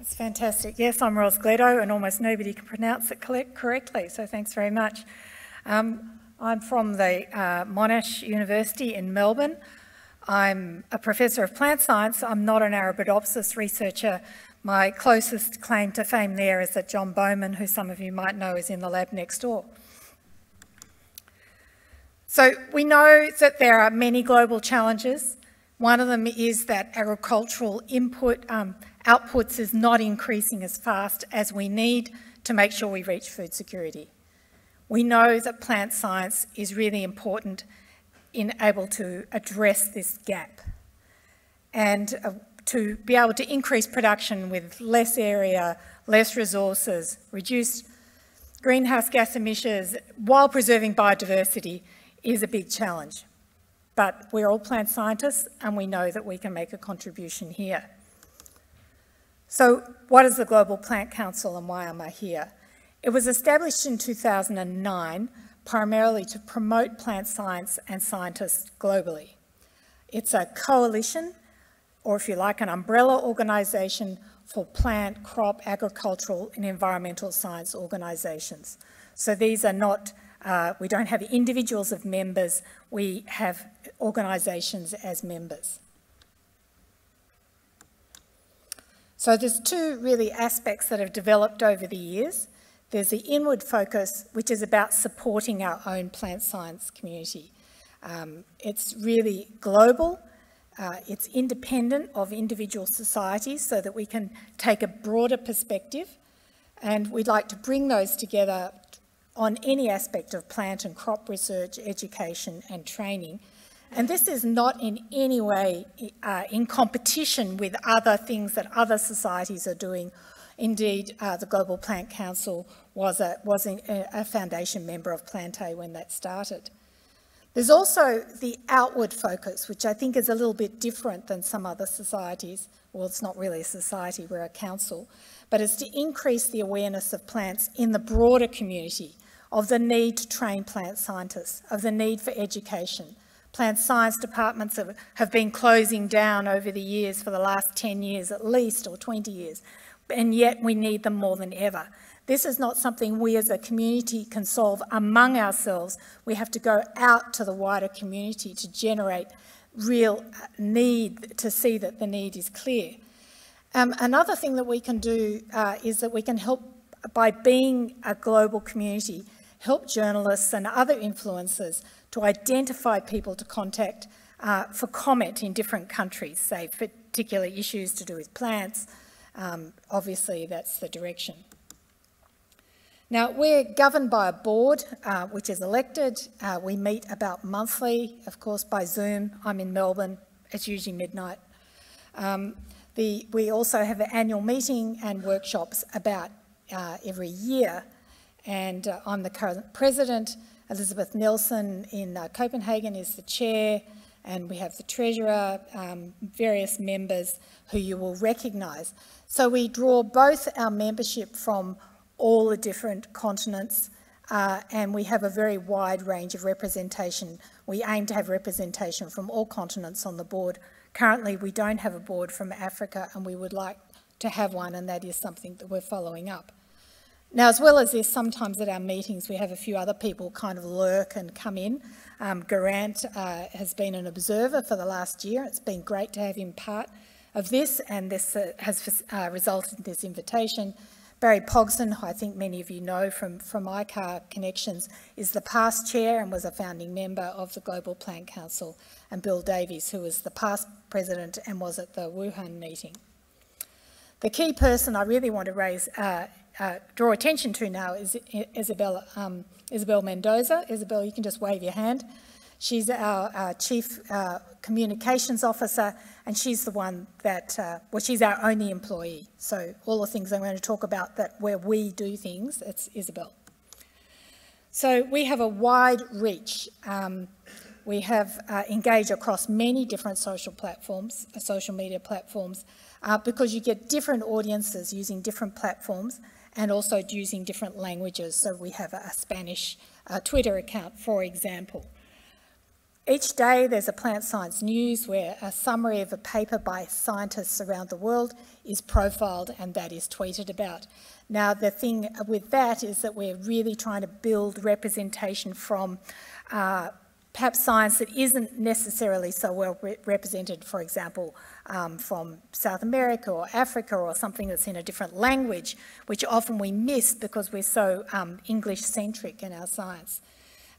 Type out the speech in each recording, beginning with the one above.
That's fantastic. Yes, I'm Gleadow, and almost nobody can pronounce it correctly, so thanks very much. I'm from the Monash University in Melbourne. I'm a professor of plant science. I'm not an Arabidopsis researcher. My closest claim to fame there is that John Bowman, who some of you might know, is in the lab next door. So we know that there are many global challenges. One of them is that agricultural outputs is not increasing as fast as we need to make sure we reach food security. We know that plant science is really important in able to address this gap and to be able to increase production with less area, less resources, reduce greenhouse gas emissions while preserving biodiversity is a big challenge. But we're all plant scientists and we know that we can make a contribution here. So what is the Global Plant Council and why am I here? It was established in 2009 primarily to promote plant science and scientists globally. It's a coalition, or if you like, an umbrella organisation for plant, crop, agricultural and environmental science organisations. So these are not, we don't have individuals of members, we have organisations as members. So there's two really aspects that have developed over the years. There's the inward focus, which is about supporting our own plant science community. It's really global, it's independent of individual societies so that we can take a broader perspective, and we'd like to bring those together on any aspect of plant and crop research, education and training. And this is not in any way in competition with other things that other societies are doing. Indeed, the Global Plant Council was a foundation member of Plante when that started. There's also the outward focus, which I think is a little bit different than some other societies. Well, it's not really a society, we're a council, but it's to increase the awareness of plants in the broader community, of the need to train plant scientists, of the need for education. Plant science departments have been closing down over the years for the last 10 years at least, or 20 years, and yet we need them more than ever. This is not something we as a community can solve among ourselves. We have to go out to the wider community to generate real need, to see that the need is clear. Another thing that we can do is that we can help, by being a global community, help journalists and other influencers to identify people to contact for comment in different countries, say particular issues to do with plants. Obviously, that's the direction. Now, we're governed by a board which is elected. We meet about monthly, of course, by Zoom. I'm in Melbourne. It's usually midnight. We also have an annual meeting and workshops about every year. And I'm the current president. Elizabeth Nelson in Copenhagen is the chair, and we have the treasurer, various members who you will recognise. So we draw both our membership from all the different continents, and we have a very wide range of representation. We aim to have representation from all continents on the board. Currently, we don't have a board from Africa, and we would like to have one, and that is something that we're following up. Now, as well as this, sometimes at our meetings we have a few other people kind of lurk and come in. Garant has been an observer for the last year. It's been great to have him part of this, and this has resulted in this invitation. Barry Pogson, who I think many of you know from ICAR connections, is the past chair and was a founding member of the Global Plant Council, and Bill Davies, who was the past president and was at the Wuhan meeting. The key person I really want to draw attention to now is Isabel Mendoza. Isabel, you can just wave your hand. She's our Chief Communications Officer, and she's the one that, well, she's our only employee. So all the things I'm going to talk about that where we do things, it's Isabel. So we have a wide reach. We have engaged across many different social platforms, social media platforms, because you get different audiences using different platforms and also using different languages. So we have a Spanish Twitter account, for example. Each day there's a Plant Science News where a summary of a paper by scientists around the world is profiled and that is tweeted about. Now the thing with that is that we're really trying to build representation from perhaps science that isn't necessarily so well represented, for example, from South America or Africa or something that's in a different language, which often we miss because we're so English-centric in our science.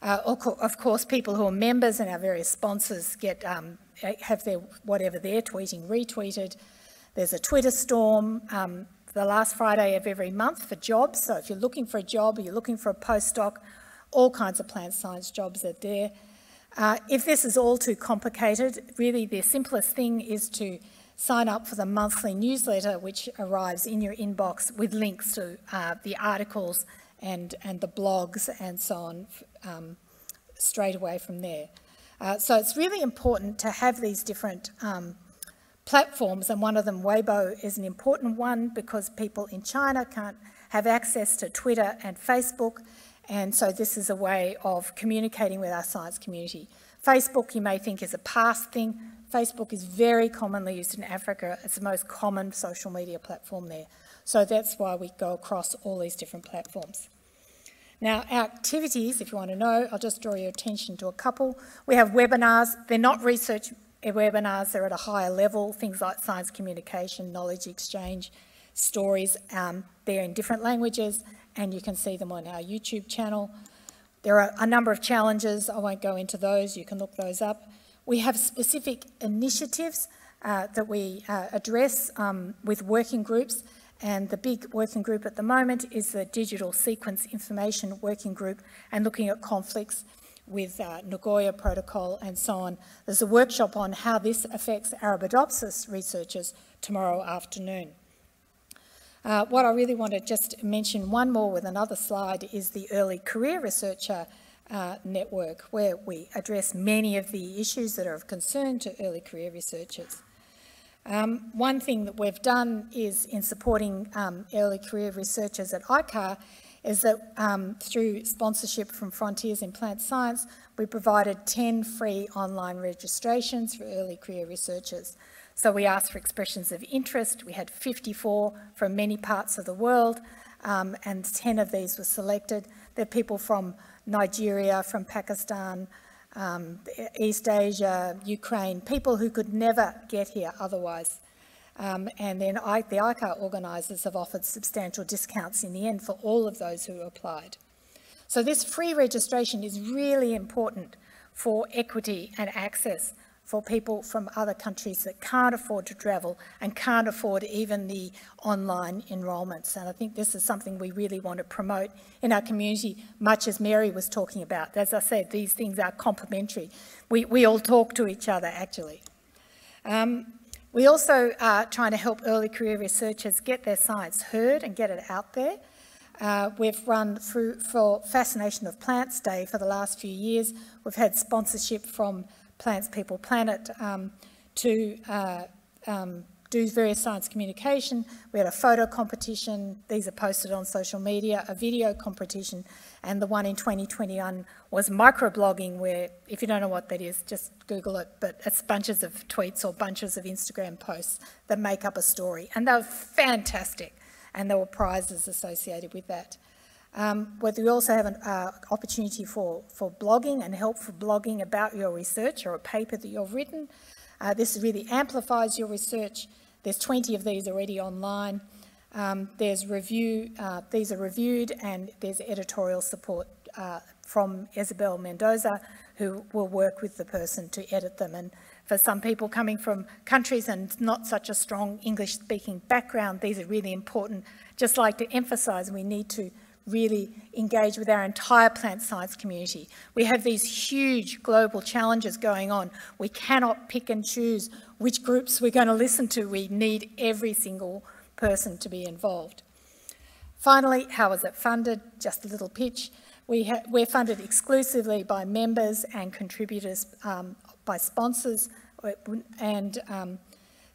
Of course, people who are members and our various sponsors have their whatever they're tweeting retweeted. There's a Twitter storm the last Friday of every month for jobs. So if you're looking for a job or you're looking for a postdoc, all kinds of plant science jobs are there. If this is all too complicated, really the simplest thing is to sign up for the monthly newsletter, which arrives in your inbox with links to the articles and the blogs and so on straight away from there. So it's really important to have these different platforms, and one of them, Weibo, is an important one because people in China can't have access to Twitter and Facebook, and so this is a way of communicating with our science community. Facebook, you may think, is a past thing. Facebook is very commonly used in Africa. It's the most common social media platform there. So that's why we go across all these different platforms. Now, our activities, if you want to know, I'll just draw your attention to a couple. We have webinars. They're not research webinars. They're at a higher level, things like science communication, knowledge exchange, stories. They're in different languages, and you can see them on our YouTube channel. There are a number of challenges. I won't go into those. You can look those up. We have specific initiatives that we address with working groups, and the big working group at the moment is the Digital Sequence Information Working Group, and looking at conflicts with Nagoya Protocol and so on. There's a workshop on how this affects Arabidopsis researchers tomorrow afternoon. What I really want to just mention one more with another slide is the Early Career Researcher Network, where we address many of the issues that are of concern to early career researchers. One thing that we've done is in supporting early career researchers at ICAR is that through sponsorship from Frontiers in Plant Science, we provided 10 free online registrations for early career researchers. So we asked for expressions of interest. We had 54 from many parts of the world, and 10 of these were selected. They're people from Nigeria, from Pakistan, East Asia, Ukraine, people who could never get here otherwise. And then the ICAR organisers have offered substantial discounts in the end for all of those who applied. So this free registration is really important for equity and access for people from other countries that can't afford to travel and can't afford even the online enrolments. And I think this is something we really want to promote in our community, much as Mary was talking about. As I said, these things are complementary. We all talk to each other, actually. We also are trying to help early career researchers get their science heard and get it out there. We've run through for Fascination of Plants Day for the last few years. We've had sponsorship from Plants People Planet to do various science communication. We had a photo competition. These are posted on social media, a video competition, and the one in 2021 was microblogging, where, if you don't know what that is, just Google it, but it's bunches of tweets or bunches of Instagram posts that make up a story, and they were fantastic, and there were prizes associated with that. But we also have an opportunity for blogging and help for blogging about your research or a paper that you've written. This really amplifies your research. There's 20 of these already online. These are reviewed, and there's editorial support from Isabel Mendoza, who will work with the person to edit them. And for some people coming from countries and not such a strong English-speaking background, these are really important. Just like to emphasise, we need to really engage with our entire plant science community. We have these huge global challenges going on. We cannot pick and choose which groups we're going to listen to. We need every single person to be involved. Finally, how is it funded? Just a little pitch. We're funded exclusively by members and contributors, by sponsors, and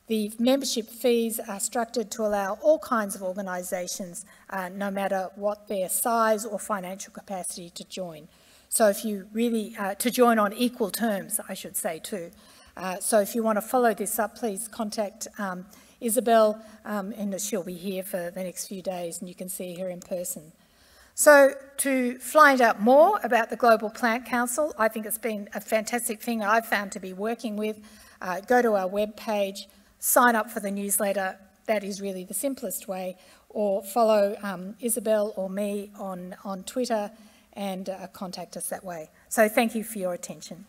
the membership fees are structured to allow all kinds of organisations, no matter what their size or financial capacity, to join. So if you really, to join on equal terms, I should say too. So if you want to follow this up, please contact Isabel, and she'll be here for the next few days, and you can see her in person. So to find out more about the Global Plant Council, I think it's been a fantastic thing I've found to be working with. Go to our webpage, sign up for the newsletter. That is really the simplest way, or follow Isabel or me on Twitter and contact us that way. So thank you for your attention.